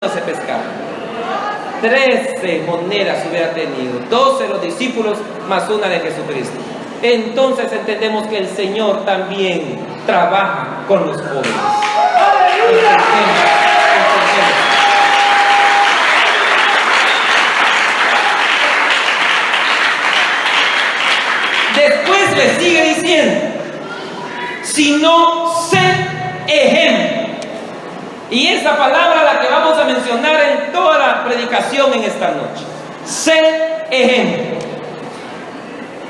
se pescaba. 13 monedas hubiera tenido, 12 los discípulos más una de Jesucristo. Entonces entendemos que el Señor también trabaja con los jóvenes. Entendemos. Después le sigue diciendo, sino sé ejemplo. Y esa palabra la que vamos a mencionar en toda la predicación en esta noche. Sé ejemplo.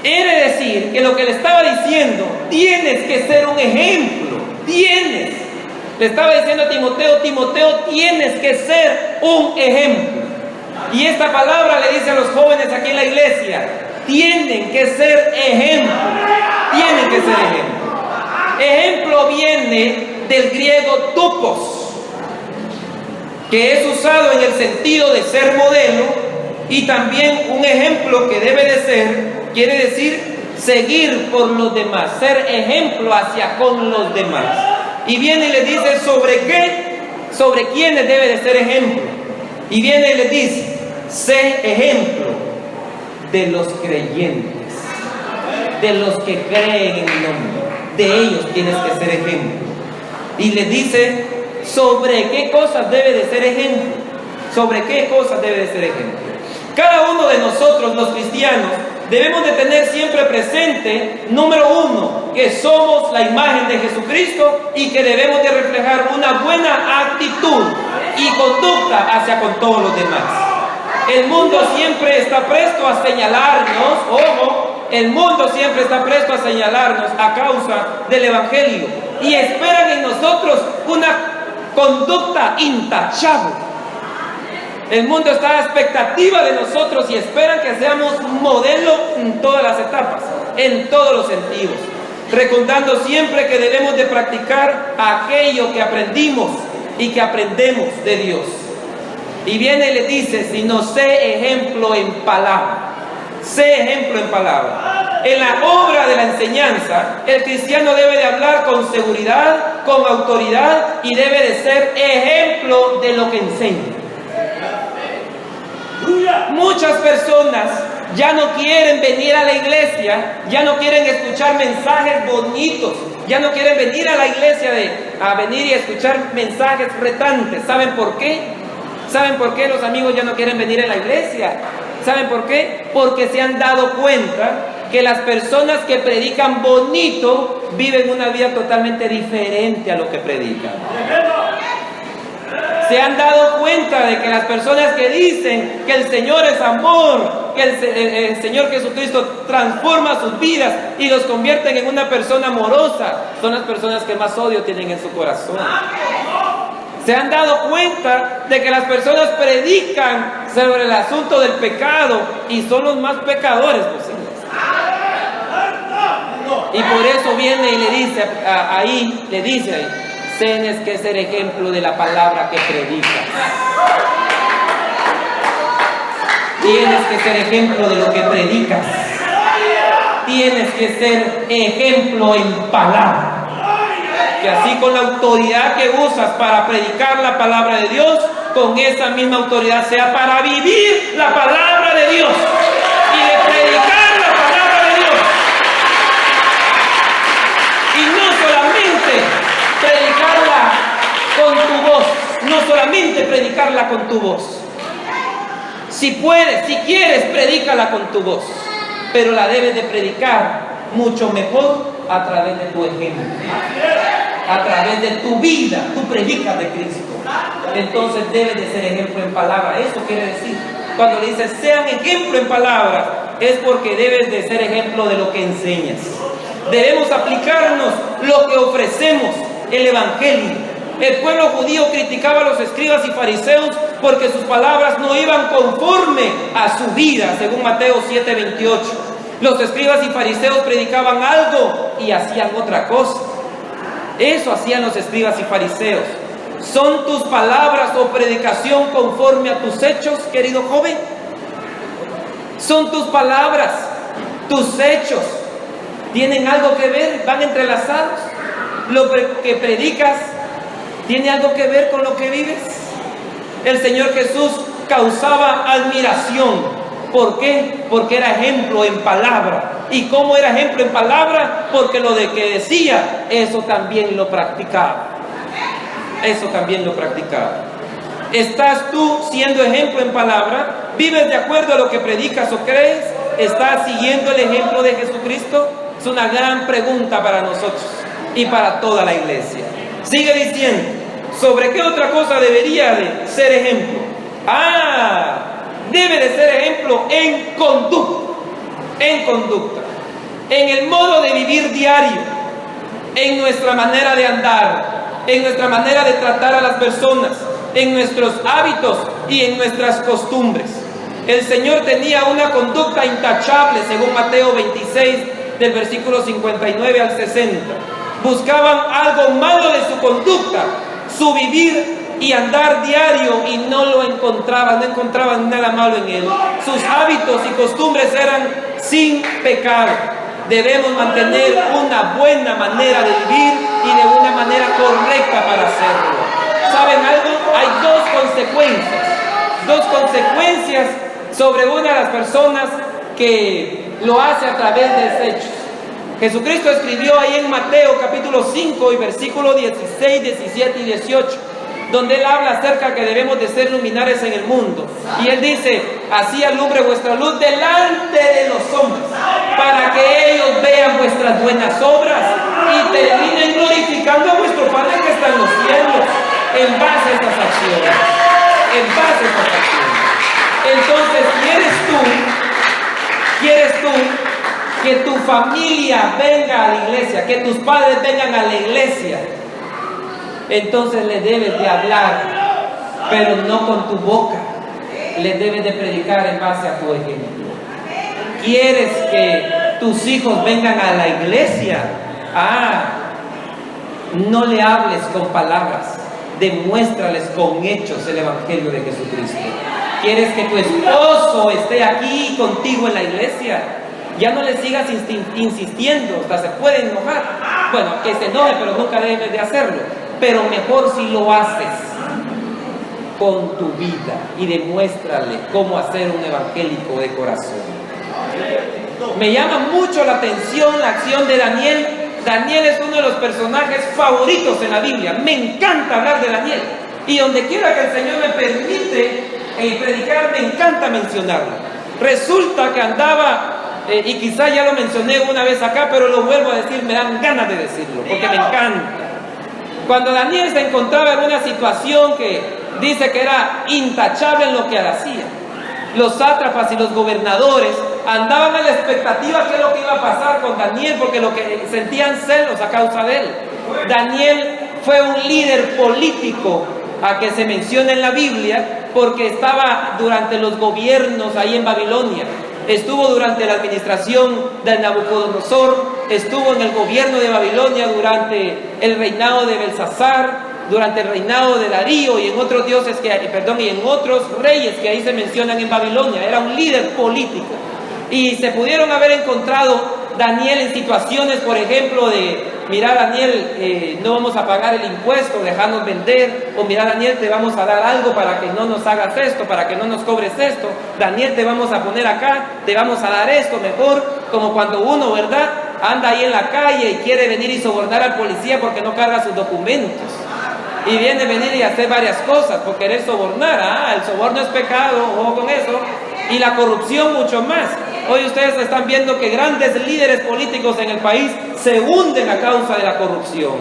Quiere decir que lo que le estaba diciendo, tienes que ser un ejemplo. Tienes. Le estaba diciendo a Timoteo, Timoteo, tienes que ser un ejemplo. Y esta palabra le dice a los jóvenes aquí en la iglesia, tienen que ser ejemplo. Tienen que ser ejemplo. Ejemplo viene del griego tupos, que es usado en el sentido de ser modelo, y también un ejemplo que debe de ser, quiere decir seguir por los demás, ser ejemplo hacia con los demás. Y viene y le dice sobre qué, sobre quiénes debe de ser ejemplo. Y viene y le dice, sé ejemplo de los creyentes, de los que creen en mi nombre, de ellos tienes que ser ejemplo. Y le dice sobre qué cosas debe de ser ejemplo, sobre qué cosas debe de ser ejemplo. Cada uno de nosotros, los cristianos, debemos de tener siempre presente, número uno, que somos la imagen de Jesucristo y que debemos de reflejar una buena actitud y conducta hacia con todos los demás. El mundo siempre está presto a señalarnos, ojo, el mundo siempre está presto a señalarnos a causa del Evangelio y esperan en nosotros una conducta intachable. El mundo está a expectativa de nosotros y esperan que seamos modelo en todas las etapas, en todos los sentidos, recordando siempre que debemos de practicar aquello que aprendimos y que aprendemos de Dios. Y viene y le dice, si no sé ejemplo en palabra, sé ejemplo en palabra. En la obra de la enseñanza, el cristiano debe de hablar con seguridad, con autoridad y debe de ser ejemplo de lo que enseña. Muchas personas ya no quieren venir a la iglesia, ya no quieren escuchar mensajes bonitos, ya no quieren venir a la iglesia a venir y escuchar mensajes retantes. ¿Saben por qué? ¿Saben por qué los amigos ya no quieren venir a la iglesia? ¿Saben por qué? Porque se han dado cuenta que las personas que predican bonito viven una vida totalmente diferente a lo que predican. Se han dado cuenta de que las personas que dicen que el Señor es amor, que el Señor Jesucristo transforma sus vidas y los convierten en una persona amorosa, son las personas que más odio tienen en su corazón. Se han dado cuenta de que las personas predican sobre el asunto del pecado y son los más pecadores posibles. Y por eso viene y le dice ahí, tienes que ser ejemplo de la palabra que predicas. Tienes que ser ejemplo de lo que predicas. Tienes que ser ejemplo en palabra. Que así con la autoridad que usas para predicar la palabra de Dios, con esa misma autoridad sea para vivir la palabra de Dios y de predicar la palabra de Dios. Y no solamente predicarla con tu voz, no solamente predicarla con tu voz. Si puedes, si quieres, predícala con tu voz, pero la debes de predicar mucho mejor a través de tu ejemplo, a través de tu vida. Tú predicas de Cristo, entonces debes de ser ejemplo en palabra. Eso quiere decir, cuando le dices sean ejemplo en palabra, es porque debes de ser ejemplo de lo que enseñas. Debemos aplicarnos lo que ofrecemos, el Evangelio. El pueblo judío criticaba a los escribas y fariseos porque sus palabras no iban conforme a su vida, según Mateo 7:28. Los escribas y fariseos predicaban algo y hacían otra cosa. Eso hacían los escribas y fariseos. ¿Son tus palabras o predicación conforme a tus hechos, querido joven? ¿Son tus palabras, tus hechos, tienen algo que ver? ¿Van entrelazados? ¿Lo que predicas tiene algo que ver con lo que vives? El Señor Jesús causaba admiración. ¿Por qué? Porque era ejemplo en palabra. ¿Y cómo era ejemplo en palabra? Porque lo de que decía, eso también lo practicaba. Eso también lo practicaba. ¿Estás tú siendo ejemplo en palabra? ¿Vives de acuerdo a lo que predicas o crees? ¿Estás siguiendo el ejemplo de Jesucristo? Es una gran pregunta para nosotros y para toda la iglesia. Sigue diciendo, ¿sobre qué otra cosa debería de ser ejemplo? Debe de ser ejemplo en conducta. En conducta. En el modo de vivir diario. En nuestra manera de andar. En nuestra manera de tratar a las personas. En nuestros hábitos y en nuestras costumbres. El Señor tenía una conducta intachable, según Mateo 26, del versículo 59 al 60. Buscaban algo malo de su conducta, su vivir y andar diario, y no lo encontraban, no encontraban nada malo en él. Sus hábitos y costumbres eran sin pecado. Debemos mantener una buena manera de vivir y de una manera correcta para hacerlo. ¿Saben algo? Hay dos consecuencias sobre una de las personas que lo hace a través de desechos. Jesucristo escribió ahí en Mateo capítulo 5 y versículos 16, 17 y 18, donde Él habla acerca que debemos de ser luminares en el mundo. Y Él dice, así alumbre vuestra luz delante de los hombres, para que ellos vean vuestras buenas obras y terminen glorificando a vuestro Padre que está en los cielos, en base a estas acciones. En base a estas acciones. Entonces, ¿quieres tú que tu familia venga a la iglesia, que tus padres vengan a la iglesia? Entonces le debes de hablar, pero no con tu boca. Le debes de predicar en base a tu ejemplo. ¿Quieres que tus hijos vengan a la iglesia? No le hables con palabras, demuéstrales con hechos el evangelio de Jesucristo. ¿Quieres que tu esposo esté aquí contigo en la iglesia? Ya no le sigas insistiendo, hasta se puede enojar. Bueno, que se enoje, pero nunca debes de hacerlo. Pero mejor si lo haces con tu vida y demuéstrale cómo hacer un evangélico de corazón. Me llama mucho la atención la acción de Daniel. Daniel es uno de los personajes favoritos en la Biblia. Me encanta hablar de Daniel. Y donde quiera que el Señor me permite predicar, me encanta mencionarlo. Resulta que andaba, y quizá ya lo mencioné una vez acá, pero lo vuelvo a decir, me dan ganas de decirlo, porque me encanta. Cuando Daniel se encontraba en una situación que dice que era intachable en lo que hacía, los sátrapas y los gobernadores andaban a la expectativa de qué es lo que iba a pasar con Daniel, porque lo que sentían celos a causa de él. Daniel fue un líder político a que se menciona en la Biblia, porque estaba durante los gobiernos ahí en Babilonia. Estuvo durante la administración de Nabucodonosor, estuvo en el gobierno de Babilonia durante el reinado de Belsasar, durante el reinado de Darío y en otros dioses y en otros reyes que ahí se mencionan en Babilonia. Era un líder político. Y se pudieron haber encontrado Daniel en situaciones, por ejemplo, de mira Daniel, no vamos a pagar el impuesto, dejarnos vender, o mira Daniel, te vamos a dar algo para que no nos hagas esto, para que no nos cobres esto, Daniel, te vamos a poner acá, te vamos a dar esto, mejor, como cuando uno, ¿verdad?, anda ahí en la calle y quiere venir y sobornar al policía porque no carga sus documentos, y viene a venir y hacer varias cosas por querer sobornar. El soborno es pecado, ojo con eso, y la corrupción mucho más. Hoy ustedes están viendo que grandes líderes políticos en el país se hunden a causa de la corrupción.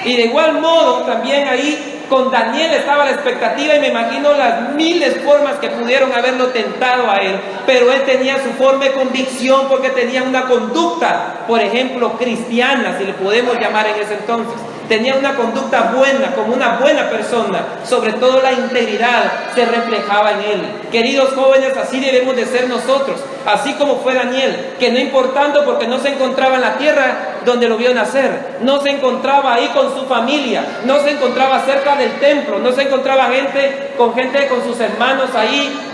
Y de igual modo, también ahí con Daniel estaba la expectativa, y me imagino las miles formas que pudieron haberlo tentado a él, pero él tenía su forma de convicción porque tenía una conducta, por ejemplo, cristiana, si le podemos llamar en ese entonces. Tenía una conducta buena, como una buena persona, sobre todo la integridad se reflejaba en él. Queridos jóvenes, así debemos de ser nosotros. así como fue Daniel, que no importando porque no se encontraba en la tierra donde lo vio nacer, no se encontraba ahí con su familia, no se encontraba cerca del templo, no se encontraba con sus hermanos ahí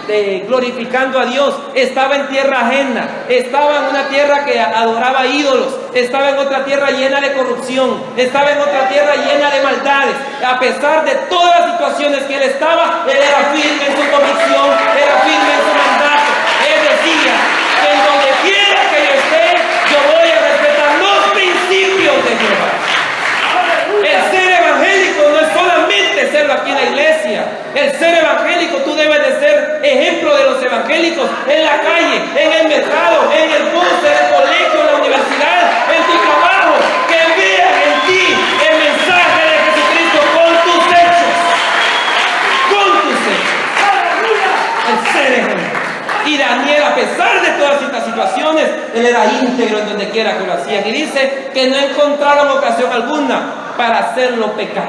glorificando a Dios, estaba en tierra ajena, estaba en una tierra que adoraba ídolos, estaba en otra tierra llena de corrupción, estaba en otra tierra llena de maldades. A pesar de todas las situaciones que él estaba, él era firme en su convicción, era firme en su mandato. Él decía que en donde quiera que yo esté, yo voy a respetar los principios de Jehová. El ser evangélico no es solamente serlo aquí en la iglesia. El ser evangélico, tú debes de ser ejemplo de los evangélicos en la calle, en el mercado, en el bus, en el colegio, en la universidad, en tu trabajo. Que vean en ti el mensaje de Jesucristo con tus hechos. Con tus hechos. El ser ejemplo. Y Daniel, a pesar de todas estas situaciones, él era íntegro en donde quiera que lo hacían. Y dice que no encontraron ocasión alguna para hacerlo pecar,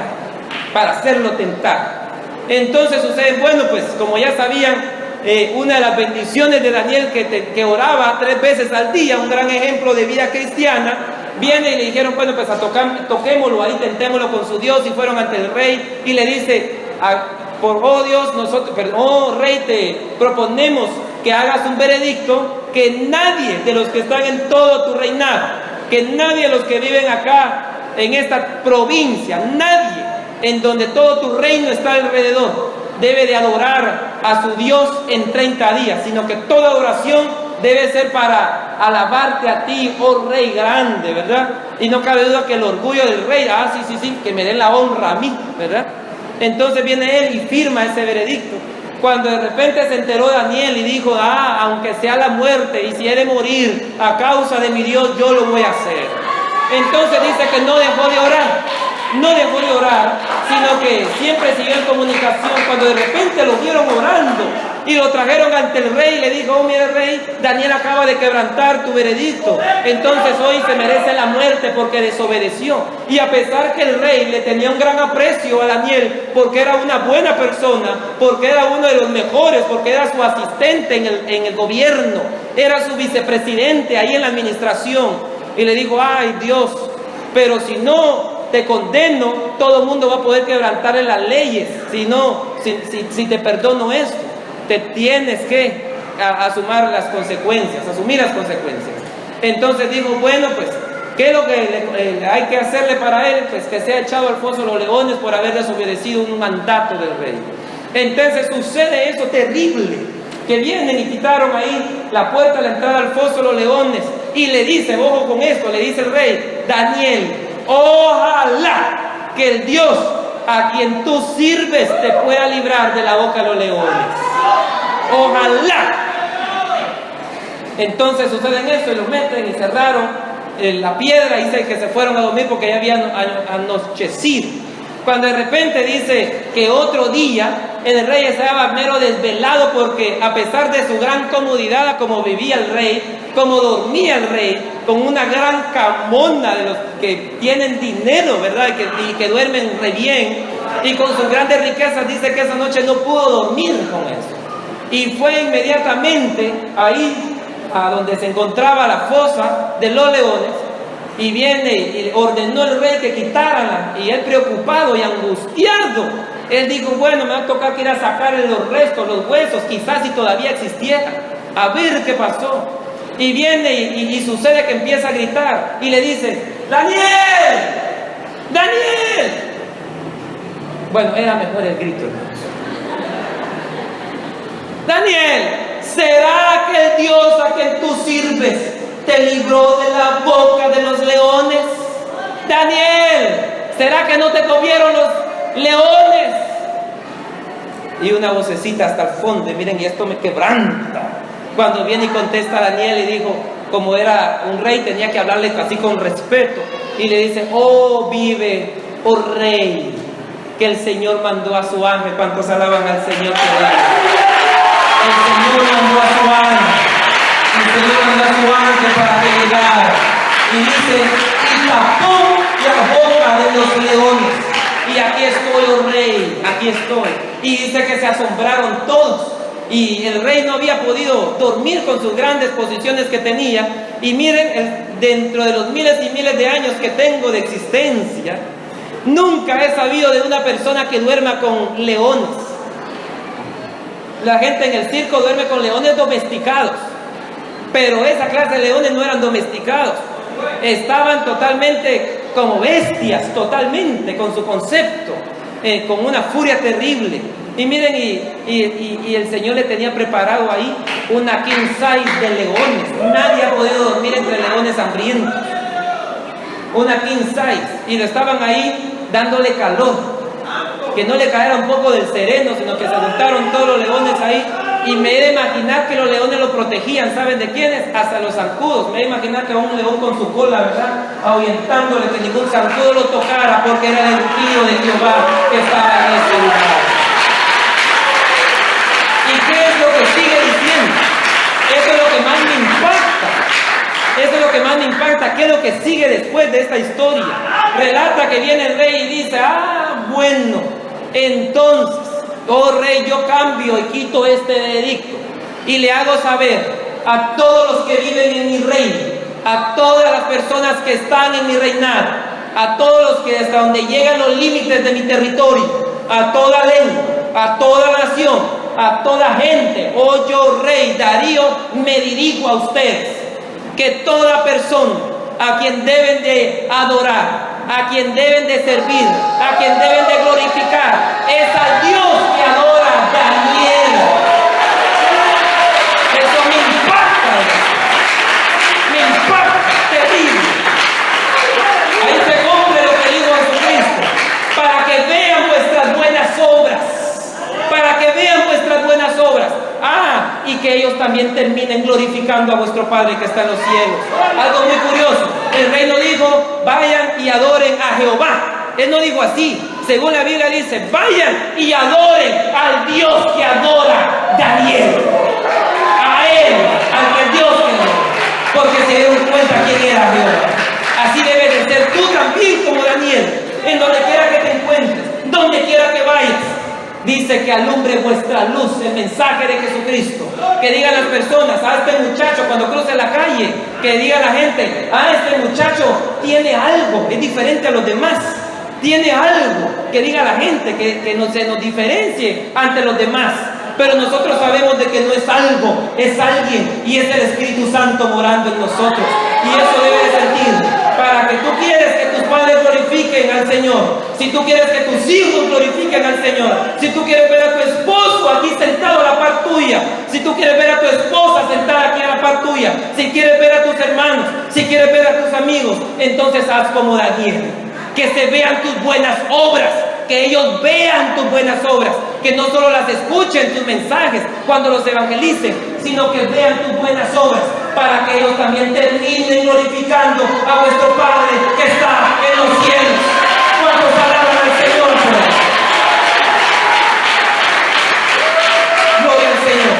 para hacerlo tentar. Entonces sucede, bueno, pues como ya sabían, una de las bendiciones de Daniel que oraba 3 veces al día, un gran ejemplo de vida cristiana, viene y le dijeron, bueno, pues toquémoslo ahí, tentémoslo con su Dios, y fueron ante el rey y le dice, oh Dios, oh rey, te proponemos que hagas un veredicto que nadie de los que están en todo tu reinado, que nadie de los que viven acá en esta provincia, nadie en donde todo tu reino está alrededor, debe de adorar a su Dios en 30 días, sino que toda adoración debe ser para alabarte a ti, oh rey grande, ¿verdad? Y no cabe duda que el orgullo del rey, sí, que me den la honra a mí, ¿verdad? Entonces viene él y firma ese veredicto. Cuando de repente se enteró Daniel y dijo, aunque sea la muerte y si he de morir a causa de mi Dios, yo lo voy a hacer. Entonces dice que no dejó de orar, sino que siempre siguió en comunicación. Cuando de repente lo vieron orando y lo trajeron ante el rey, le dijo, oh mire rey, Daniel acaba de quebrantar tu veredicto, entonces hoy se merece la muerte porque desobedeció. Y a pesar que el rey le tenía un gran aprecio a Daniel, porque era una buena persona, porque era uno de los mejores, porque era su asistente en el gobierno, era su vicepresidente ahí en la administración, y le dijo, ay Dios, pero si no te condeno, todo el mundo va a poder quebrantarle las leyes. Si te perdono esto, te tienes que asumir las consecuencias. Entonces dijo, bueno, pues, ¿qué es lo que hay que hacerle para él? Pues que sea echado al foso de los leones por haber desobedecido un mandato del rey. Entonces sucede eso terrible, que vienen y quitaron ahí la puerta de la entrada al foso de los leones, y le dice, ojo con esto, le dice el rey, Daniel, ojalá que el Dios a quien tú sirves te pueda librar de la boca de los leones. Ojalá. Entonces suceden eso y los meten y cerraron la piedra, y dice que se fueron a dormir porque ya habían anochecido. Cuando de repente dice que otro día el rey estaba mero desvelado, porque a pesar de su gran comodidad, como vivía el rey, como dormía el rey, con una gran camona de los que tienen dinero, ¿verdad? Y que duermen re bien, y con sus grandes riquezas, dice que esa noche no pudo dormir con eso. Y fue inmediatamente ahí a donde se encontraba la fosa de los leones, y viene y ordenó el rey que quitaran, y él preocupado y angustiado, él dijo, bueno, me va a tocar que ir a sacar los restos, los huesos, quizás si todavía existieran, a ver qué pasó. Y viene y sucede que empieza a gritar y le dice, ¡Daniel! ¡Daniel! Bueno, era mejor el grito, hermanos. Daniel, ¿será que el Dios a quien tú sirves te libró de la boca de los leones? Daniel, ¿será que no te comieron los leones? Y una vocecita hasta el fondo, y miren, y esto me quebranta. Cuando viene y contesta a Daniel y dijo, como era un rey, tenía que hablarle así con respeto, y le dice, oh vive, oh rey, que el Señor mandó a su ángel. ¿Cuántos alaban al Señor? El Señor mandó a su ángel. El Señor mandó a su ángel para que llegara. Y dice, y tapó la boca de los leones. Y aquí estoy, oh rey, aquí estoy. Y dice que se asombraron todos. y el rey no había podido dormir con sus grandes posiciones que tenía. Y miren, dentro de los miles y miles de años que tengo de existencia, nunca he sabido de una persona que duerma con leones. La gente en el circo duerme con leones domesticados, pero esa clase de leones no eran domesticados, estaban totalmente como bestias, totalmente con su concepto, con una furia terrible. Y miren, y el Señor le tenía preparado ahí una king size de leones. Nadie ha podido dormir entre leones hambrientos. Una king size, y lo estaban ahí dándole calor, que no le cayera un poco del sereno, sino que se juntaron todos los leones ahí. Y me he de imaginar que los leones lo protegían. ¿Saben de quiénes? Hasta los zancudos. Me he de imaginar que un león con su cola, ¿verdad?, ahuyentándole, que ningún zancudo lo tocara, porque era el ungido de Jehová que estaba en ese lugar. ¿Y qué es lo que sigue diciendo? Eso es lo que más me impacta. Eso es lo que más me impacta. ¿Qué es lo que sigue después de esta historia? Relata que viene el rey y dice: bueno, entonces, oh rey, yo cambio y quito este edicto y le hago saber a todos los que viven en mi reino, a todas las personas que están en mi reinado, a todos los que hasta donde llegan los límites de mi territorio, a toda lengua, a toda nación, a toda gente, oh yo rey Darío, me dirijo a ustedes, que toda persona a quien deben de adorar, a quien deben de servir, a quien deben de glorificar, es al Dios que adora Daniel. Eso me impacta terrible. Ahí se cumple lo que dijo Jesucristo, para que vean vuestras buenas obras, para que vean vuestras buenas obras. Y que ellos también terminen glorificando a vuestro Padre que está en los cielos. Algo muy curioso, el rey no dijo: vayan y adoren a Jehová. Él no dijo así. Según la Biblia dice: vayan y adoren al Dios que adora Daniel. A él, al que Dios que adora. Porque se dieron cuenta quién era Jehová. Así debes de ser tú también como Daniel. En donde quiera que te encuentres, donde quiera que vayas, dice que alumbre vuestra luz, el mensaje de Jesucristo. Que digan las personas: este muchacho cuando cruce la calle, que diga la gente: este muchacho tiene algo, es diferente a los demás, tiene algo. Que diga la gente, que se nos diferencie ante los demás. Pero nosotros sabemos de que no es algo, es alguien, y es el Espíritu Santo morando en nosotros. Y eso debe de sentir. Para que tú quieres que tus padres glorifiquen al Señor, si tú quieres que tus hijos glorifiquen al Señor, si tú quieres ver a tu esposo aquí sentado a la par tuya, si tú quieres ver a tu esposa sentada aquí a la par tuya, si quieres ver a tus hermanos, si quieres ver a tus amigos, entonces haz como Daniel. Que se vean tus buenas obras, que ellos vean tus buenas obras, que no solo las escuchen tus mensajes cuando los evangelicen, sino que vean tus buenas obras, para que ellos también terminen glorificando a vuestro Padre que está en los cielos. ¿Cuántos alaban al Señor? Gloria al Señor.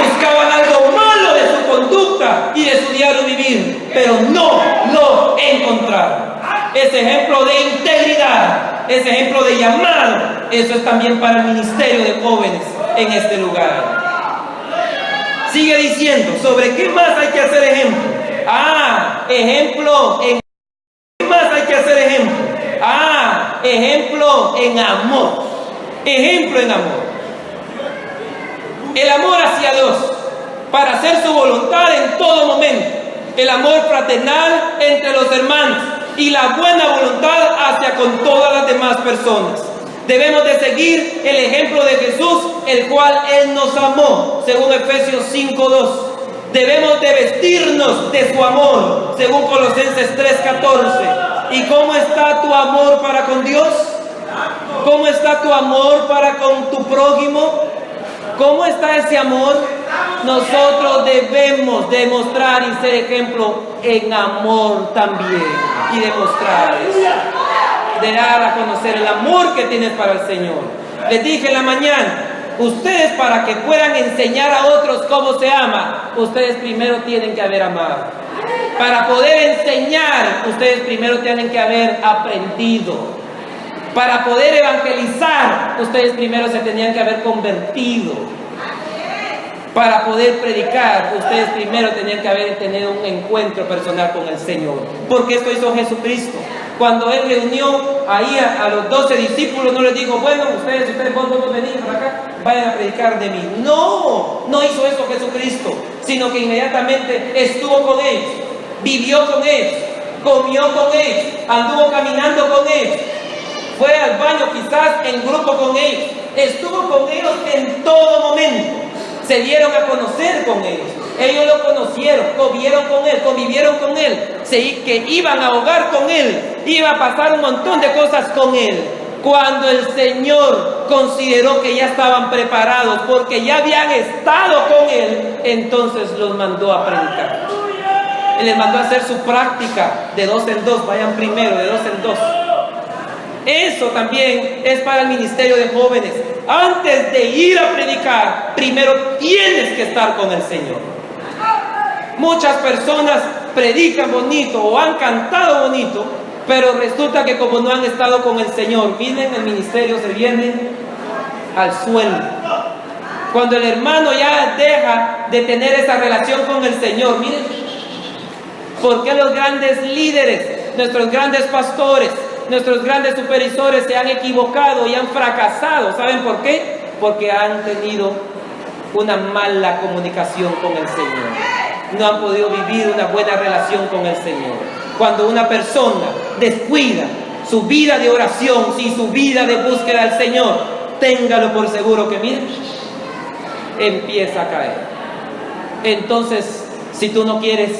Buscaban algo malo de su conducta y de su diario vivir, pero no lo encontraron. Ese ejemplo de integridad, ese ejemplo de llamado, eso es también para el ministerio de jóvenes en este lugar. Sigue diciendo: ¿sobre qué más hay que hacer ejemplo? Ejemplo en... ¿Qué más hay que hacer ejemplo? Ejemplo en amor. Ejemplo en amor. El amor hacia Dios, para hacer su voluntad en todo momento. El amor fraternal entre los hermanos y la buena voluntad hacia con todas las demás personas. Debemos de seguir el ejemplo de Jesús, el cual Él nos amó, según Efesios 5:2. Debemos de vestirnos de su amor, según Colosenses 3:14. ¿Y cómo está tu amor para con Dios? ¿Cómo está tu amor para con tu prójimo? ¿Cómo está ese amor? Nosotros debemos demostrar y ser ejemplo en amor también, y demostrar eso. De dar a conocer el amor que tienes para el Señor. Les dije en la mañana, ustedes, para que puedan enseñar a otros cómo se ama, ustedes primero tienen que haber amado. Para poder enseñar, ustedes primero tienen que haber aprendido. Para poder evangelizar, ustedes primero se tenían que haber convertido. Para poder predicar, ustedes primero tenían que haber tenido un encuentro personal con el Señor. Porque esto hizo Jesucristo. Cuando Él reunió ahí a los 12 discípulos, no les dijo, bueno, ustedes vos venís para acá, vayan a predicar de mí. No hizo eso Jesucristo, sino que inmediatamente estuvo con ellos, vivió con ellos, comió con ellos, anduvo caminando con ellos, fue al baño quizás en grupo con ellos, estuvo con ellos en todo momento, se dieron a conocer con ellos. Ellos lo conocieron, comieron con Él, convivieron con Él, que iban a hogar con Él, iba a pasar un montón de cosas con Él. Cuando el Señor consideró que ya estaban preparados, porque ya habían estado con Él, entonces los mandó a predicar. Él les mandó a hacer su práctica de 2 en 2, vayan primero, de 2 en 2. Eso también es para el ministerio de jóvenes. Antes de ir a predicar, primero tienes que estar con el Señor. Muchas personas predican bonito o han cantado bonito, pero resulta que como no han estado con el Señor, miren, el ministerio se viene al suelo. Cuando el hermano ya deja de tener esa relación con el Señor, miren, ¿por qué los grandes líderes, nuestros grandes pastores, nuestros grandes supervisores se han equivocado y han fracasado? ¿Saben por qué? Porque han tenido una mala comunicación con el Señor. No han podido vivir una buena relación con el Señor. Cuando una persona descuida su vida de oración y su vida de búsqueda del Señor, téngalo por seguro que, mire, empieza a caer. Entonces, si tú no quieres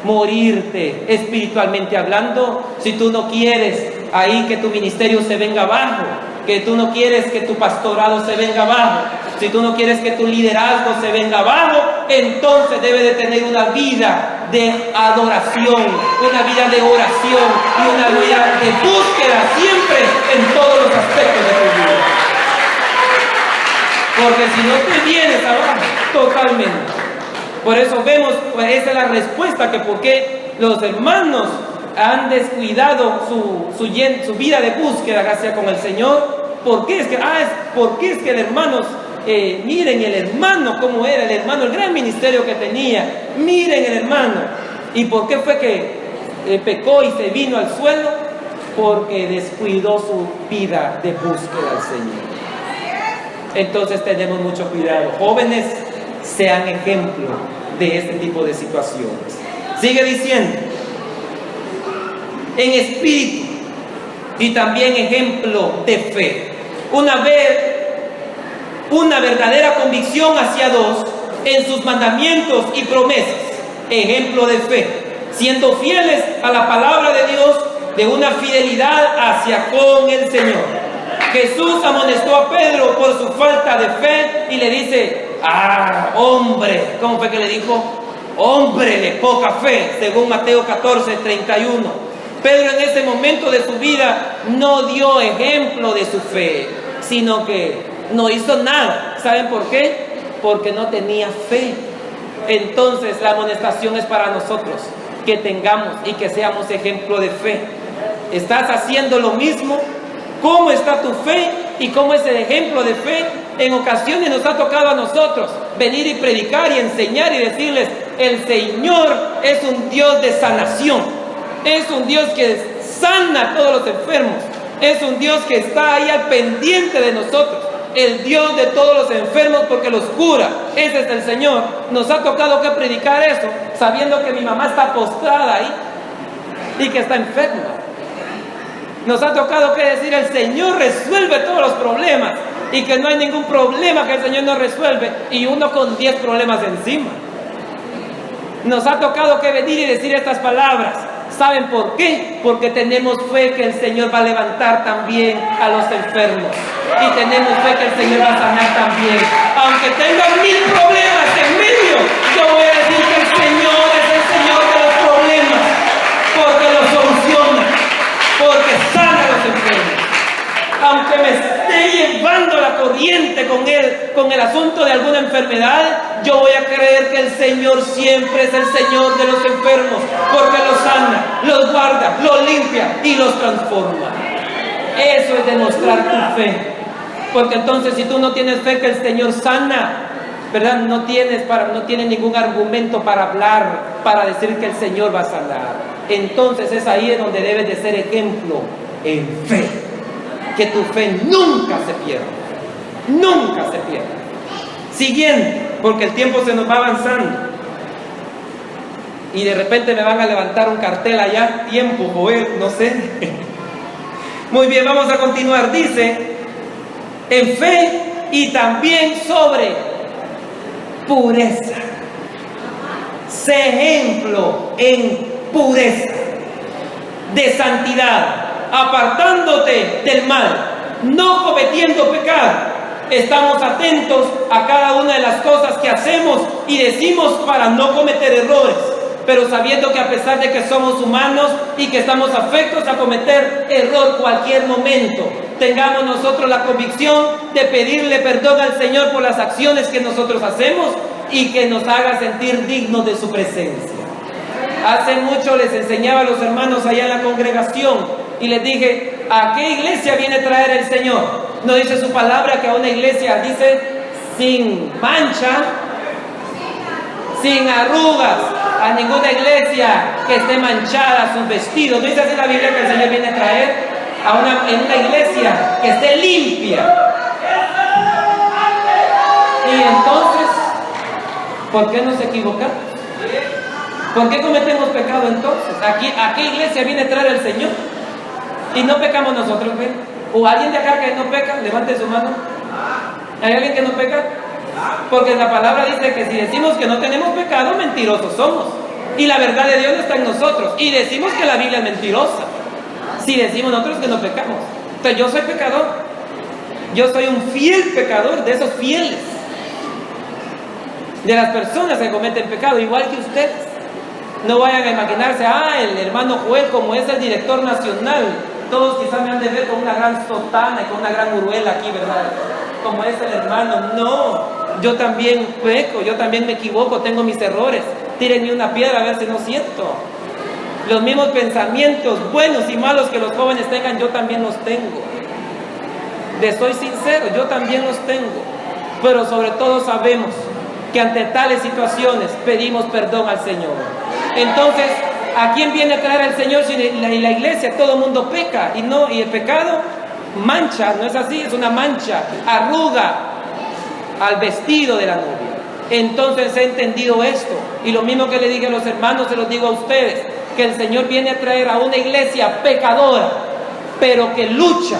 morirte espiritualmente hablando, si tú no quieres ahí que tu ministerio se venga abajo, que tú no quieres que tu pastorado se venga abajo, si tú no quieres que tu liderazgo se venga abajo, entonces debe de tener una vida de adoración, una vida de oración y una vida de búsqueda siempre en todos los aspectos de tu vida. Porque si no te vienes abajo, totalmente. Por eso vemos, pues esa es la respuesta, que por qué los hermanos han descuidado su vida de búsqueda hacia con el Señor. ¿Por qué es que el hermano, miren el hermano cómo era, el hermano, el gran ministerio que tenía, miren el hermano? ¿Y por qué fue que pecó y se vino al suelo? Porque descuidó su vida de búsqueda al Señor. Entonces tenemos mucho cuidado. Jóvenes, sean ejemplo de este tipo de situaciones. Sigue diciendo, en espíritu y también ejemplo de fe. Una verdadera convicción hacia Dios en sus mandamientos y promesas. Ejemplo de fe, siendo fieles a la palabra de Dios, de una fidelidad hacia con el Señor. Jesús amonestó a Pedro por su falta de fe y le dice, hombre, ¿cómo fue que le dijo? Hombre de poca fe, según Mateo 14:31. Pedro en ese momento de su vida no dio ejemplo de su fe, sino que no hizo nada. ¿Saben por qué? Porque no tenía fe. Entonces la amonestación es para nosotros, que tengamos y que seamos ejemplo de fe. ¿Estás haciendo lo mismo? ¿Cómo está tu fe y cómo es el ejemplo de fe? En ocasiones nos ha tocado a nosotros venir y predicar y enseñar y decirles, el Señor es un Dios de sanación, es un Dios que sana a todos los enfermos, es un Dios que está ahí al pendiente de nosotros, el Dios de todos los enfermos porque los cura. Ese es el Señor. Nos ha tocado que predicar eso sabiendo que mi mamá está postrada ahí y que está enferma. Nos ha tocado que decir, el Señor resuelve todos los problemas, y que no hay ningún problema que el Señor no resuelve, y uno con 10 problemas encima. Nos ha tocado que venir y decir estas palabras. ¿Saben por qué? Porque tenemos fe que el Señor va a levantar también a los enfermos, y tenemos fe que el Señor va a sanar también. Aunque tengan 1000 problemas en medio, yo voy a decir que el Señor es el Señor de los problemas, porque los soluciona, porque sana a los enfermos. Aunque me esté llevando la corriente con el asunto de alguna enfermedad, yo voy a creer que el Señor siempre es el Señor de los enfermos, porque los sana, los guarda, los limpia y los transforma. Eso es demostrar tu fe. Porque entonces si tú no tienes fe que el Señor sana, ¿verdad? No tienes ningún argumento para hablar, para decir que el Señor va a sanar. Entonces es ahí donde debes de ser ejemplo en fe. Que tu fe nunca se pierda. Nunca se pierda. Siguiente, porque el tiempo se nos va avanzando. Y de repente me van a levantar un cartel allá, tiempo, Joel, no sé. Muy bien, vamos a continuar. Dice, en fe y también sobre pureza. Sé ejemplo en pureza, de santidad, apartándote del mal, no cometiendo pecado. Estamos atentos a cada una de las cosas que hacemos y decimos para no cometer errores, pero sabiendo que a pesar de que somos humanos y que estamos afectos a cometer error cualquier momento, tengamos nosotros la convicción de pedirle perdón al Señor por las acciones que nosotros hacemos y que nos haga sentir dignos de su presencia. Hace mucho les enseñaba a los hermanos allá en la congregación y les dije, ¿a qué iglesia viene a traer el Señor? No dice su palabra que a una iglesia, dice, sin mancha, sin arrugas, a ninguna iglesia que esté manchada sus vestidos. ¿No dice así la Biblia que el Señor viene a traer? En una iglesia que esté limpia. Y entonces, ¿por qué nos equivocamos? ¿Por qué cometemos pecado entonces? ¿A qué iglesia viene a traer el Señor? Y no pecamos nosotros, ¿ven? ¿O alguien de acá que no peca? Levante su mano. ¿Hay alguien que no peca? Porque la palabra dice que si decimos que no tenemos pecado, mentirosos somos. Y la verdad de Dios no está en nosotros. Y decimos que la Biblia es mentirosa. Si decimos nosotros que no pecamos. Entonces yo soy pecador. Yo soy un fiel pecador, de esos fieles. De las personas que cometen pecado, igual que ustedes. No vayan a imaginarse, el hermano Joel, como es el director nacional, todos quizás me han de ver con una gran sotana y con una gran uruela aquí, ¿verdad? Como es el hermano. No, yo también peco, yo también me equivoco, tengo mis errores. Tírenme una piedra a ver si no siento. Los mismos pensamientos buenos y malos que los jóvenes tengan, yo también los tengo. Soy sincero, yo también los tengo. Pero sobre todo sabemos que ante tales situaciones pedimos perdón al Señor. Entonces, ¿a quién viene a traer el Señor si la iglesia todo el mundo peca? Y el pecado mancha, no es así, es una mancha, arruga al vestido de la novia. Entonces he entendido esto, y lo mismo que le dije a los hermanos, se los digo a ustedes, que el Señor viene a traer a una iglesia pecadora, pero que lucha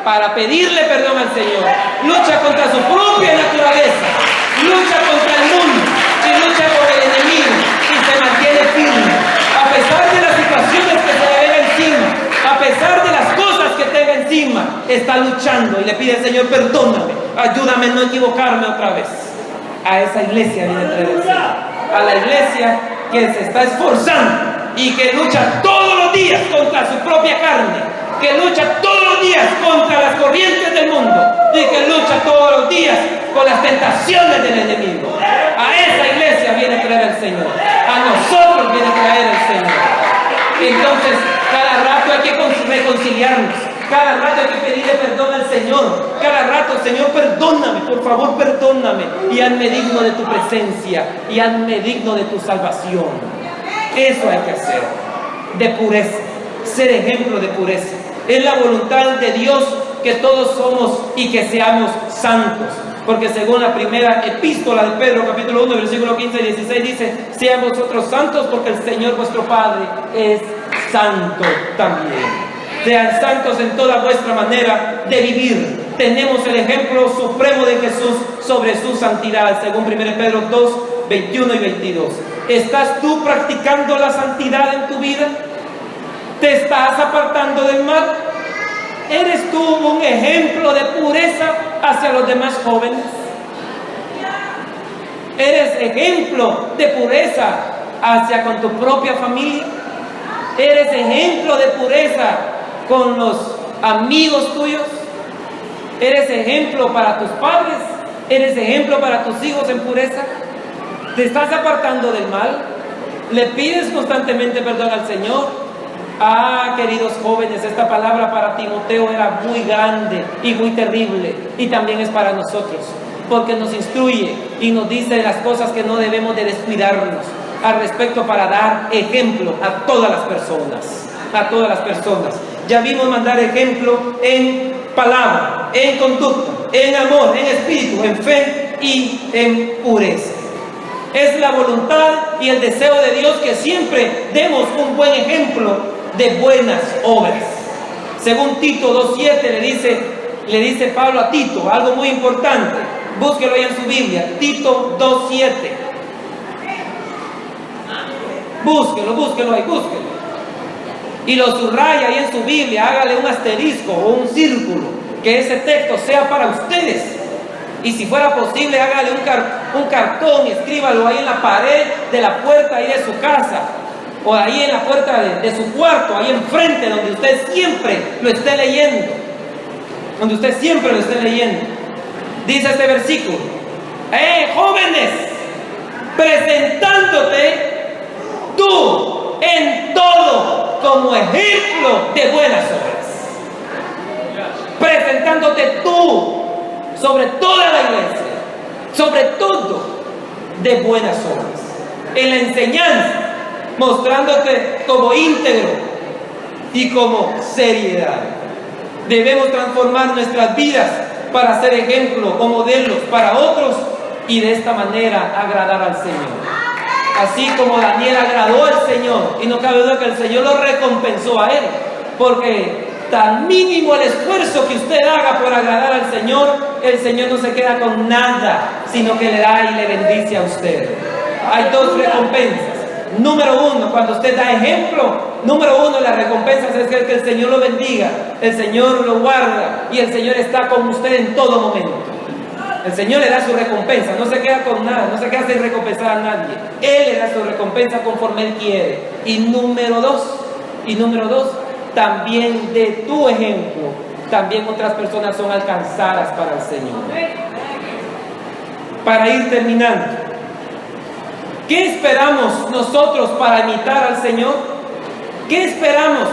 para pedirle perdón al Señor, lucha contra su propia naturaleza, lucha contra el mundo y lucha con el enemigo y se mantiene firme a pesar de las situaciones que se le ven encima, a pesar de las cosas que tenga encima, está luchando y le pide al Señor, perdóname, ayúdame a no equivocarme otra vez. A esa iglesia viene a traer el Señor, a la iglesia que se está esforzando y que lucha todos los días contra su propia carne, que lucha todos los días contra las corrientes del mundo y que lucha todos los días con las tentaciones del enemigo. A esa iglesia viene a traer el Señor, a nosotros viene a traer el Señor. Entonces, cada rato hay que reconciliarnos, cada rato hay que pedirle perdón al Señor, cada rato, Señor, perdóname, por favor, perdóname y hazme digno de tu presencia y hazme digno de tu salvación. Eso hay que hacer, de pureza, ser ejemplo de pureza. Es la voluntad de Dios que todos somos y que seamos santos. Porque según la primera epístola de Pedro, capítulo 1, versículo 15 y 16, dice, sean vosotros santos porque el Señor vuestro Padre es santo también. Sean santos en toda vuestra manera de vivir. Tenemos el ejemplo supremo de Jesús sobre su santidad, según 1 Pedro 2, 21 y 22. ¿Estás tú practicando la santidad en tu vida? ¿Te estás apartando del mal? ¿Eres tú un ejemplo de pureza hacia los demás jóvenes? ¿Eres ejemplo de pureza hacia con tu propia familia? ¿Eres ejemplo de pureza con los amigos tuyos? ¿Eres ejemplo para tus padres? ¿Eres ejemplo para tus hijos en pureza? ¿Te estás apartando del mal? ¿Le pides constantemente perdón al Señor? Queridos jóvenes, esta palabra para Timoteo era muy grande y muy terrible, y también es para nosotros, porque nos instruye y nos dice las cosas que no debemos de descuidarnos al respecto, para dar ejemplo a todas las personas, a todas las personas. Ya vimos mandar ejemplo en palabra, en conducta, en amor, en espíritu, en fe y en pureza. Es la voluntad y el deseo de Dios que siempre demos un buen ejemplo de buenas obras. Según Tito 2:7 le dice Pablo a Tito algo muy importante. Búsquelo ahí en su Biblia, Tito 2:7. Búsquelo ahí. Y lo subraya ahí en su Biblia, hágale un asterisco o un círculo, que ese texto sea para ustedes. Y si fuera posible, hágale un cartón y escríbalo ahí en la pared de la puerta ahí de su casa, o ahí en la puerta de su cuarto, ahí enfrente, donde usted siempre lo esté leyendo. Dice este versículo: jóvenes, presentándote tú en todo como ejemplo de buenas obras. Presentándote tú sobre toda la iglesia, sobre todo de buenas obras, en la enseñanza, mostrándote como íntegro y como seriedad. Debemos transformar nuestras vidas para ser ejemplo o modelos para otros, y de esta manera agradar al Señor. Así como Daniel agradó al Señor, y no cabe duda que el Señor lo recompensó a él, porque tan mínimo el esfuerzo que usted haga por agradar al Señor, el Señor no se queda con nada, sino que le da y le bendice a usted. Hay dos recompensas. Número uno, cuando usted da ejemplo, número uno, las recompensas es que el Señor lo bendiga, el Señor lo guarda, y el Señor está con usted en todo momento. El Señor le da su recompensa, no se queda con nada, no se queda sin recompensar a nadie. Él le da su recompensa conforme Él quiere. Y número dos, también de tu ejemplo, también otras personas son alcanzadas para el Señor. Para ir terminando, ¿qué esperamos nosotros para imitar al Señor? ¿Qué esperamos?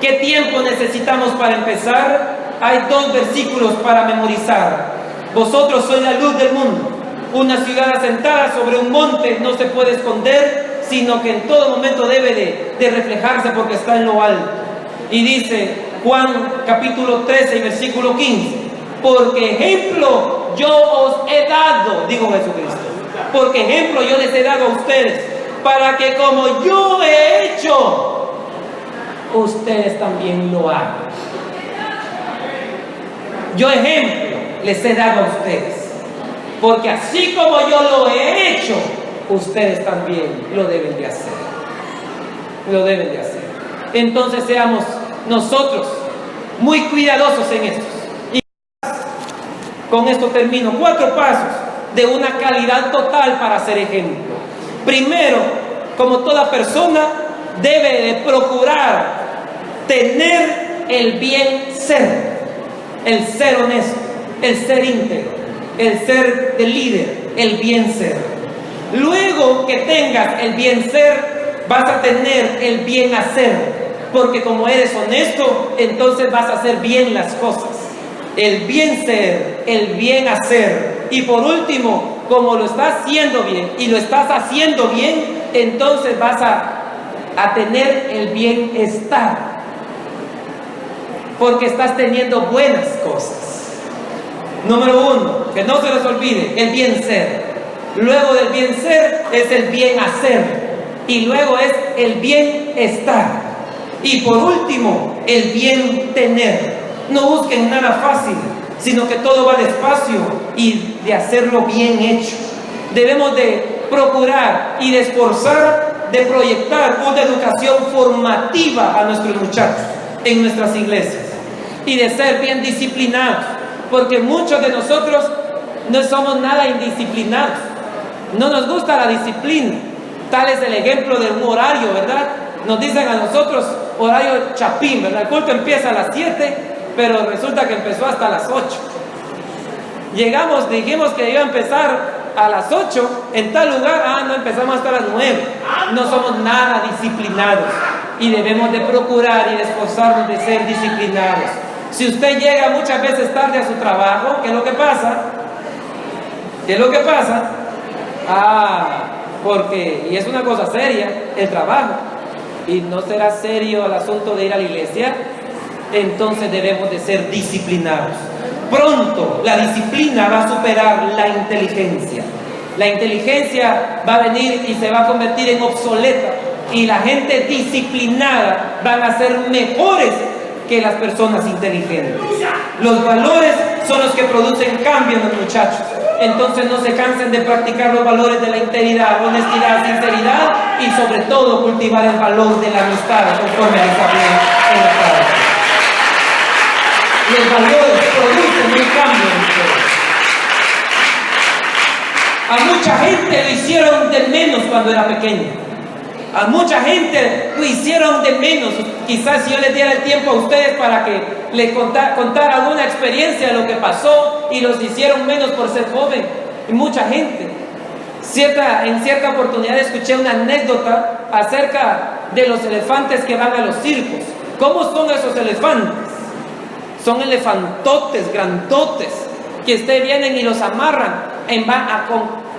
¿Qué tiempo necesitamos para empezar? Hay 2 versículos para memorizar. Vosotros sois la luz del mundo. Una ciudad asentada sobre un monte no se puede esconder, sino que en todo momento debe de reflejarse, porque está en lo alto. Y dice Juan capítulo 13 y versículo 15: porque ejemplo yo os he dado, dijo Jesucristo, porque ejemplo yo les he dado a ustedes, para que como yo he hecho, ustedes también lo hagan. Yo ejemplo les he dado a ustedes, porque así como yo lo he hecho, ustedes también lo deben de hacer. Entonces seamos nosotros muy cuidadosos en esto. Y con esto termino. 4 pasos de una calidad total para ser ejemplo. Primero, como toda persona, debe de procurar tener el bien ser, el ser honesto, el ser íntegro, el ser de líder, el bien ser. Luego que tengas el bien ser, vas a tener el bien hacer, porque como eres honesto, entonces vas a hacer bien las cosas. El bien ser, el bien hacer. Y por último, como lo estás haciendo bien y lo estás haciendo bien, entonces vas a tener el bienestar, porque estás teniendo buenas cosas. Número 1, que no se les olvide, el bien ser. Luego del bien ser es el bien hacer, y luego es el bienestar, y por último el bien tener. No busquen nada fácil, sino que todo va despacio y de hacerlo bien hecho. Debemos de procurar y de esforzar de proyectar una educación formativa a nuestros muchachos en nuestras iglesias, y de ser bien disciplinados, porque muchos de nosotros no somos nada indisciplinados. No nos gusta la disciplina. Tal es el ejemplo de un horario, ¿verdad? Nos dicen a nosotros horario chapín, ¿verdad? El culto empieza a las 7, pero resulta que empezó hasta las 8. Dijimos que iba a empezar a las 8 en tal lugar, no empezamos hasta las 9. No somos nada disciplinados y debemos de procurar y de esforzarnos de ser disciplinados. Si usted llega muchas veces tarde a su trabajo, ¿qué es lo que pasa? ¿Qué es lo que pasa? Porque, y es una cosa seria, el trabajo, y no será serio el asunto de ir a la iglesia, entonces debemos de ser disciplinados. Pronto la disciplina va a superar la inteligencia. La inteligencia va a venir y se va a convertir en obsoleta, y la gente disciplinada van a ser mejores que las personas inteligentes. Los valores son los que producen cambio en los muchachos. Entonces no se cansen de practicar los valores de la integridad, honestidad, sinceridad y sobre todo cultivar el valor de la amistad conforme les hablé en la tarde. Los valores producen un cambio en ustedes. A mucha gente lo hicieron de menos cuando era pequeño. A mucha gente lo hicieron de menos. Quizás si yo les diera el tiempo a ustedes para que les contara alguna experiencia de lo que pasó y los hicieron menos por ser joven. Y mucha gente. En cierta oportunidad escuché una anécdota acerca de los elefantes que van a los circos. ¿Cómo son esos elefantes? Son elefantotes, grandotes, que vienen y los amarran.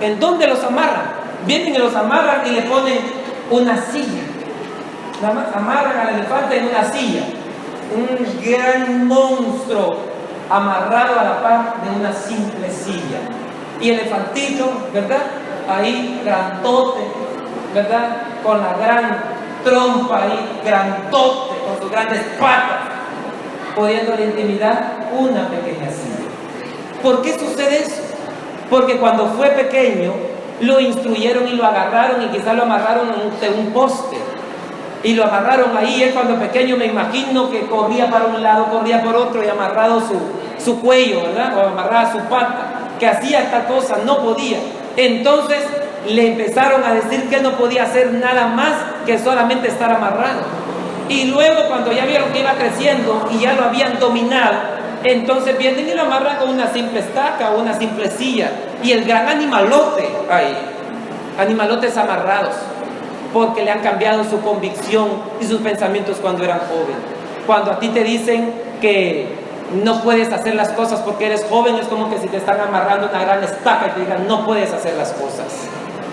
¿En dónde los amarran? Vienen y los amarran y le ponen una silla. Amarran al elefante en una silla. Un gran monstruo amarrado a la par de una simple silla. Y el elefantito, ¿verdad? Ahí, grandote, ¿verdad? Con la gran trompa ahí, grandote, con sus grandes patas, pudiéndole intimidar una pequeña silla. ¿Por qué sucede eso? Porque cuando fue pequeño, lo instruyeron y lo agarraron y quizás lo amarraron en un poste. Y lo amarraron ahí. Él cuando pequeño me imagino que corría para un lado, corría por otro y amarrado su cuello, ¿verdad? O amarraba su pata, que hacía esta cosa, no podía. Entonces le empezaron a decir que él no podía hacer nada más que solamente estar amarrado. Y luego cuando ya vieron que iba creciendo y ya lo habían dominado, entonces vienen y lo amarran con una simple estaca o una simple silla. Y el gran animalote ahí, animalotes amarrados, porque le han cambiado su convicción y sus pensamientos cuando eran jóvenes. Cuando a ti te dicen que no puedes hacer las cosas porque eres joven, es como que si te están amarrando una gran estaca y te digan no puedes hacer las cosas.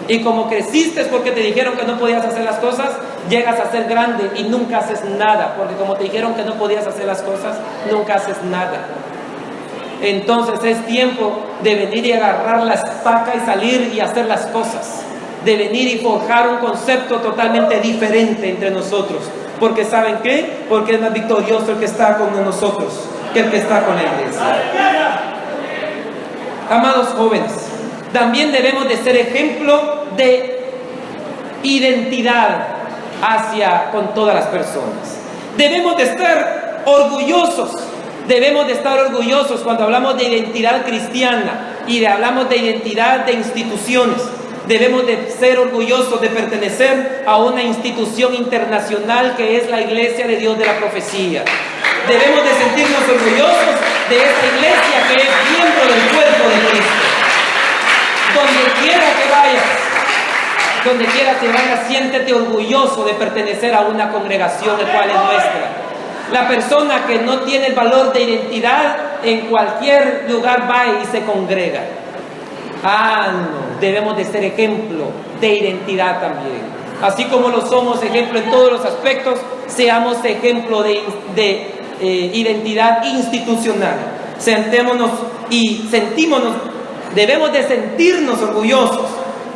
Y como creciste porque te dijeron que no podías hacer las cosas, llegas a ser grande y nunca haces nada, porque como te dijeron que no podías hacer las cosas, nunca haces nada. Entonces es tiempo de venir y agarrar la estaca y salir y hacer las cosas, de venir y forjar un concepto totalmente diferente entre nosotros, porque ¿saben qué? Porque es más victorioso el que está con nosotros que el que está con la iglesia. Amados jóvenes, también debemos de ser ejemplo de identidad con todas las personas. Debemos de estar orgullosos. Debemos de estar orgullosos cuando hablamos de identidad cristiana y hablamos de identidad de instituciones. Debemos de ser orgullosos de pertenecer a una institución internacional que es la Iglesia de Dios de la Profecía. Debemos de sentirnos orgullosos de esta iglesia que es miembro del cuerpo de Cristo. Donde quiera que vayas, siéntete orgulloso de pertenecer a una congregación el cual es nuestra. La persona que no tiene el valor de identidad en cualquier lugar va y se congrega. No, debemos de ser ejemplo de identidad también. Así como lo somos ejemplo en todos los aspectos, seamos ejemplo de identidad institucional. Sentémonos y debemos de sentirnos orgullosos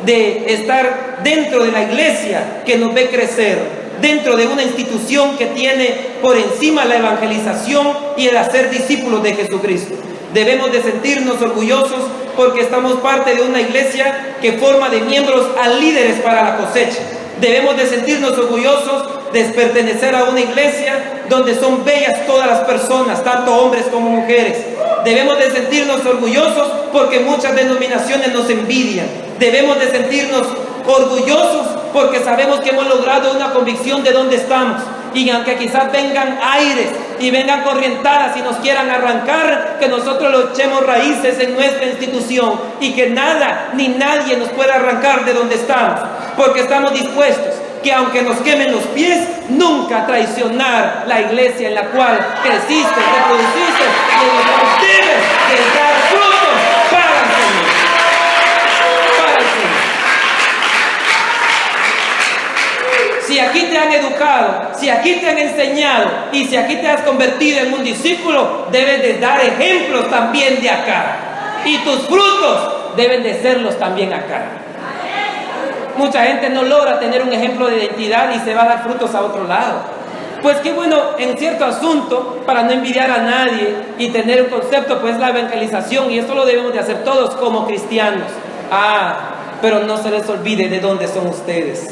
de estar dentro de la iglesia que nos ve crecer, dentro de una institución que tiene por encima la evangelización y el hacer discípulos de Jesucristo. Debemos de sentirnos orgullosos porque estamos parte de una iglesia que forma de miembros a líderes para la cosecha. Debemos de sentirnos orgullosos de pertenecer a una iglesia donde son bellas todas las personas, tanto hombres como mujeres. Debemos de sentirnos orgullosos porque muchas denominaciones nos envidian. Debemos de sentirnos orgullosos porque sabemos que hemos logrado una convicción de dónde estamos. Y aunque quizás vengan aires y vengan corrientadas y nos quieran arrancar, que nosotros lo echemos raíces en nuestra institución y que nada ni nadie nos pueda arrancar de donde estamos, porque estamos dispuestos que aunque nos quemen los pies, nunca traicionar la iglesia en la cual creciste, reproduciste y en la cual debes de dar frutos para el Señor. Para el Señor. Si aquí te han educado, si aquí te han enseñado y si aquí te has convertido en un discípulo, debes de dar ejemplos también de acá. Y tus frutos deben de serlos también acá. Mucha gente no logra tener un ejemplo de identidad y se va a dar frutos a otro lado. Pues qué bueno, en cierto asunto, para no envidiar a nadie y tener un concepto, pues la evangelización, y esto lo debemos de hacer todos como cristianos. Pero no se les olvide de dónde son ustedes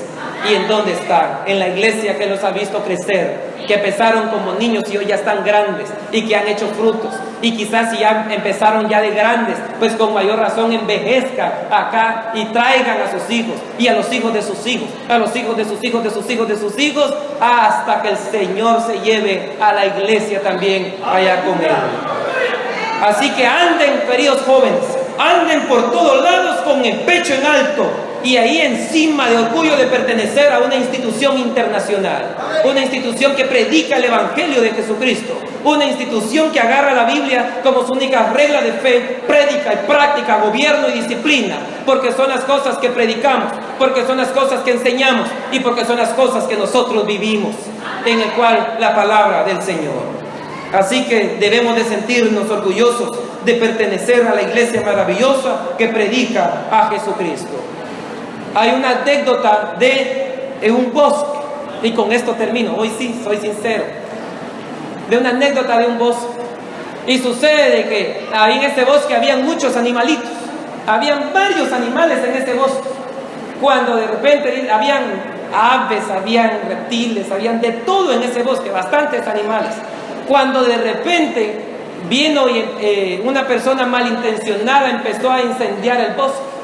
y en dónde están. En la iglesia que los ha visto crecer, que empezaron como niños y hoy ya están grandes y que han hecho frutos. Y quizás si ya empezaron ya de grandes, pues con mayor razón envejezcan acá y traigan a sus hijos y a los hijos de sus hijos, a los hijos de sus hijos, de sus hijos, de sus hijos, hasta que el Señor se lleve a la iglesia también allá con él. Así que anden, queridos jóvenes, anden por todos lados con el pecho en alto y ahí encima de orgullo de pertenecer a una institución internacional, una institución que predica el Evangelio de Jesucristo, una institución que agarra la Biblia como su única regla de fe, prédica y práctica, gobierno y disciplina, porque son las cosas que predicamos, porque son las cosas que enseñamos y porque son las cosas que nosotros vivimos, en el cual la palabra del Señor. Así que debemos de sentirnos orgullosos de pertenecer a la iglesia maravillosa que predica a Jesucristo. Hay una anécdota de un bosque, y con esto termino, hoy sí, soy sincero, de una anécdota de un bosque. Y sucede que ahí en ese bosque habían muchos animalitos, habían varios animales en ese bosque, cuando de repente habían aves, habían reptiles, habían de todo en ese bosque, bastantes animales. Cuando de repente vino una persona malintencionada, empezó a incendiar el bosque.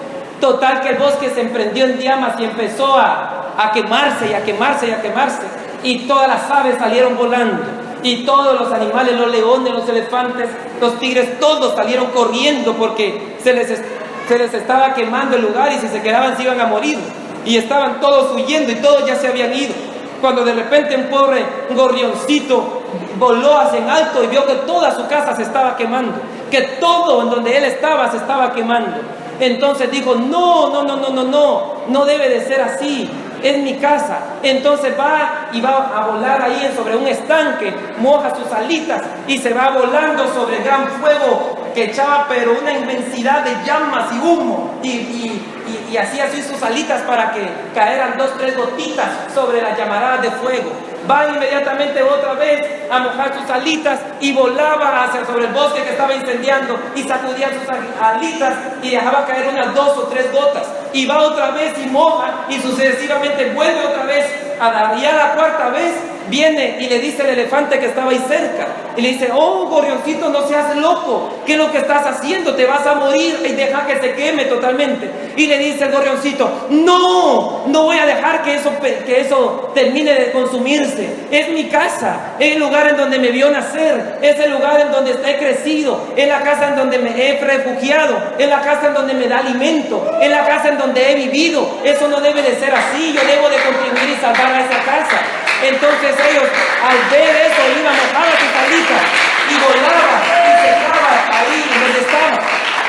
Total que el bosque se emprendió en llamas y empezó a quemarse y a quemarse y a quemarse. Y todas las aves salieron volando. Y todos los animales, los leones, los elefantes, los tigres, todos salieron corriendo porque se les estaba quemando el lugar y si se quedaban se iban a morir. Y estaban todos huyendo y todos ya se habían ido. Cuando de repente un pobre gorrioncito voló hacia en alto y vio que toda su casa se estaba quemando, que todo en donde él estaba se estaba quemando. Entonces dijo, no debe de ser así, es mi casa. Entonces va a volar ahí sobre un estanque, moja sus alitas y se va volando sobre el gran fuego que echaba pero una inmensidad de llamas y humo y hacía así sus alitas para que caeran 2 o 3 gotitas sobre las llamaradas de fuego. Va inmediatamente otra vez a mojar sus alitas y volaba hacia sobre el bosque que estaba incendiando y sacudía sus alitas y dejaba caer unas 2 o 3 gotas. Y va otra vez y moja y sucesivamente vuelve otra vez y a la 4ª vez viene y le dice el elefante que estaba ahí cerca y le dice, oh gorrioncito, no seas loco, ¿qué es lo que estás haciendo? Te vas a morir y deja que se queme totalmente. Y le dice el gorrioncito, no voy a dejar que eso termine de consumirse, es mi casa, es el lugar en donde me vio nacer, es el lugar en donde he crecido, es la casa en donde me he refugiado, es la casa en donde me da alimento, es la casa en donde he vivido. Eso no debe de ser así, yo debo de contribuir y salvar a esa casa. Entonces ellos al ver eso iban a mojar sus alitas y volaba y se quedaba ahí donde estaba.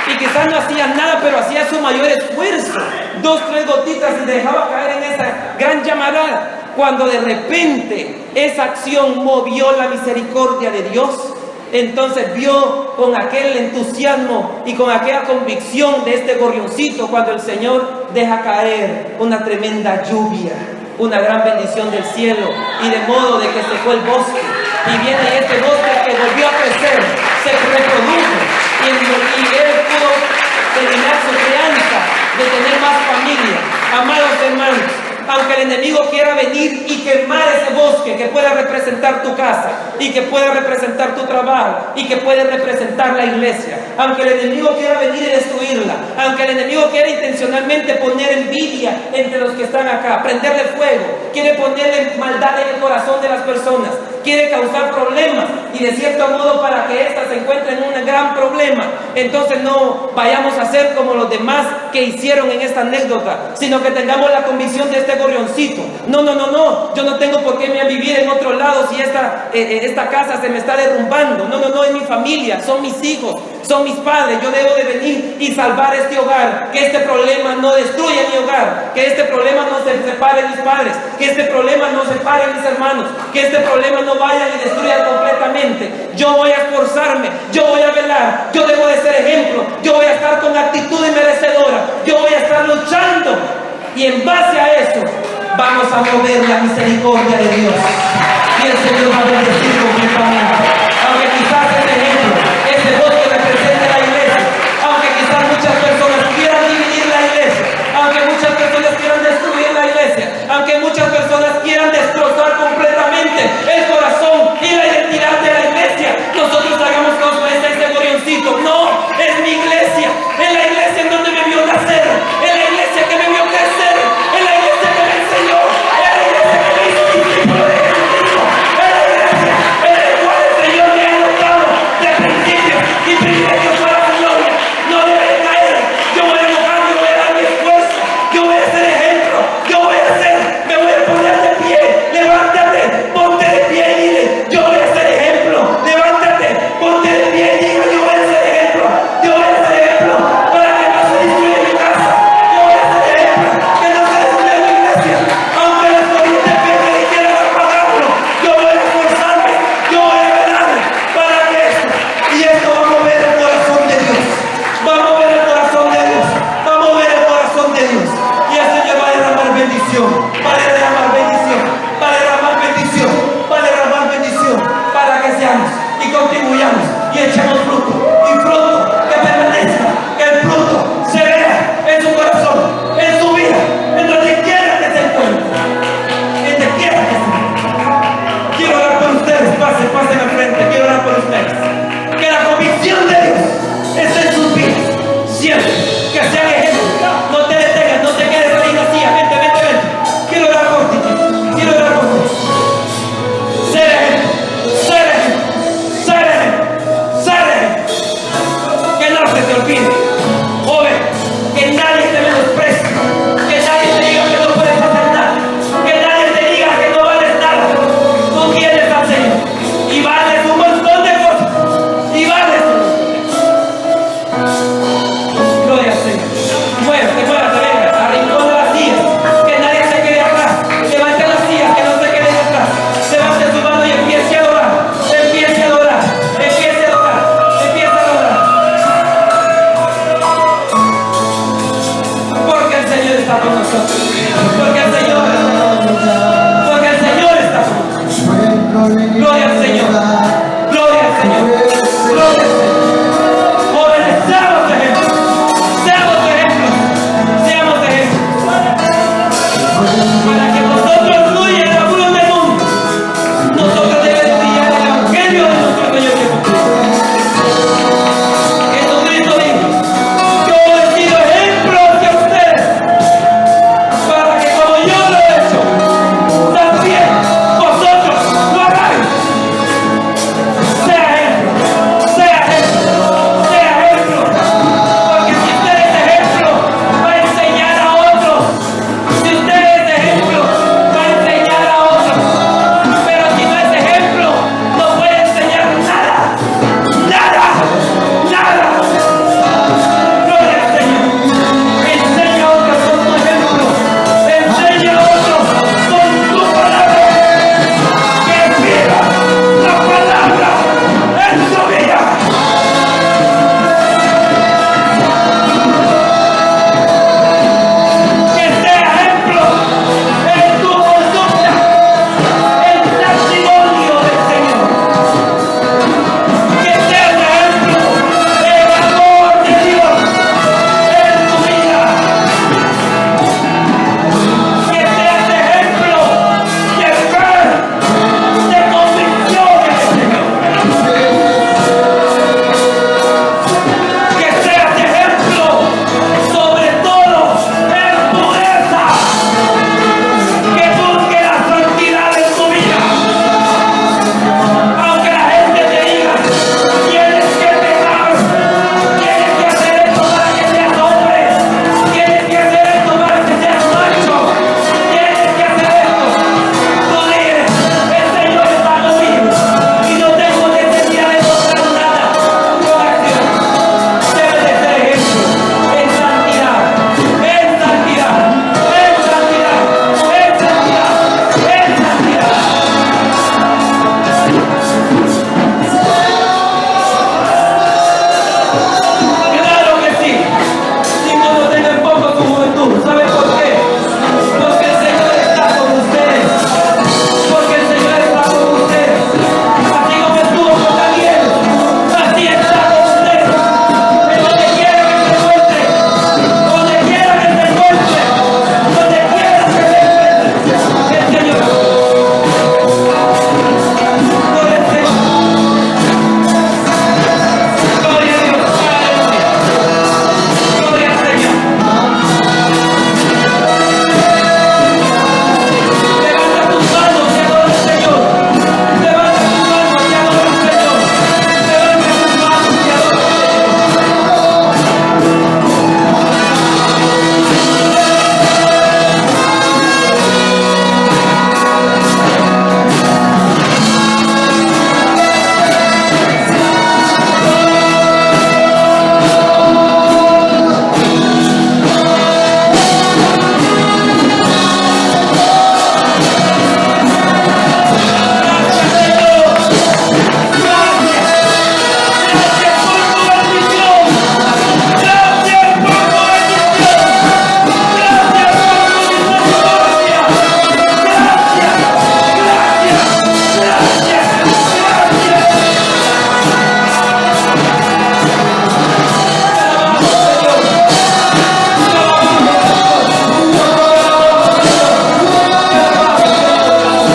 Y quizás no hacían nada, pero hacía su mayor esfuerzo. 2 o 3 gotitas y dejaba caer en esa gran llamarada. Cuando de repente esa acción movió la misericordia de Dios, entonces vio con aquel entusiasmo y con aquella convicción de este gorrioncito cuando el Señor deja caer una tremenda lluvia, una gran bendición del cielo, y de modo de que se fue el bosque y viene este bosque que volvió a crecer, se reprodujo y él pudo terminar su crianza de tener más familia. Amados hermanos, aunque el enemigo quiera venir y quemar ese bosque que pueda representar tu casa y que pueda representar tu trabajo y que puede representar la iglesia, aunque el enemigo quiera venir y destruirla, aunque el enemigo quiera intencionalmente poner envidia entre los que están acá, prenderle fuego, quiere ponerle maldad en el corazón de las personas, quiere causar problemas y de cierto modo para que éstas se encuentren en un gran problema. Entonces no vayamos a ser como los demás que hicieron en esta anécdota, sino que tengamos la convicción de este gorrioncito. No, yo no tengo por qué irme a vivir en otro lado si esta casa se me está derrumbando. No, es mi familia, son mis hijos, son mis padres. Yo debo de venir y salvar este hogar, que este problema no destruya mi hogar, que este problema no se separe mis padres, que este problema no separe mis hermanos, que este problema no vaya y destruya completamente. Yo voy a esforzarme, yo voy a velar, yo debo de ser ejemplo, yo voy a estar con actitud merecedora, yo voy a estar luchando, y en base a eso vamos a mover la misericordia de Dios y el Señor va a bendecir completamente. Aunque quizás ese ejemplo, ese voz que represente la iglesia, aunque quizás muchas personas quieran dividir la iglesia, aunque muchas personas quieran destruir la iglesia, aunque muchas personas quieran destrozar completamente el corazón y la identidad de la iglesia, nosotros hagamos caso a ese gorrioncito. No, es mi iglesia, es la iglesia en donde me vio nacer, es la iglesia que me vio crecer, es la iglesia que me enseñó, es la iglesia que me hizo discípulo de Jesucristo, es la iglesia en la cual el Señor me ha dotado de principios y privilegios para su gloria. No debe caer, yo voy a enojar, yo voy a dar mi esfuerzo, yo voy a ser ejemplo, yo voy a hacer, me voy a poner de pie, levántate, ponte de pie y dile, yo voy a ser ejemplo, levántate, ponte de pie y dile, yo voy a ser ejemplo, yo voy a ser ejemplo, para que no se destruya mi casa, yo voy a ser ejemplo, que no se destruya mi iglesia, aunque las corrientes vengan y quieran apagarlo, yo voy a esforzarme, yo voy a velar para que esto va a mover el corazón de Dios, va a mover el corazón de Dios, va a mover el corazón de Dios, y el Señor va a derramar bendición, va a derramar bendición, va a derramar bendición, va a derramar bendición, para que seamos y contribuyamos y echemos fruto, y fruto que permanezca, que el fruto se vea en su corazón, en su vida, en donde quiera que se encuentre, donde quiera que se encuentre. Quiero orar por ustedes, pasen al frente, quiero orar por ustedes, que la convicción de Dios esté en sus vidas, siempre, que sean ejemplos, no te detengas, no te quedes ahí vacía, vente, quiero orar por ti, quiero orar por ti. Ser ejemplo, ser ejemplo, ser ejemplo, ser ejemplo. Que no se te olvide, joven, que nadie te menosprecie, que nadie te diga que no puedes hacer nada, que nadie te diga que no vales nada. Tú tienes al Señor y vales un montón de cosas, y vales. Gloria al Señor. Muévete, venga, arrincona las sillas, que nadie se quede atrás. Levante las sillas, que no se queden atrás. Levante su mano y empiece a adorar, empiece a adorar, empiece a adorar, empiece a adorar. Porque el Señor está con nosotros.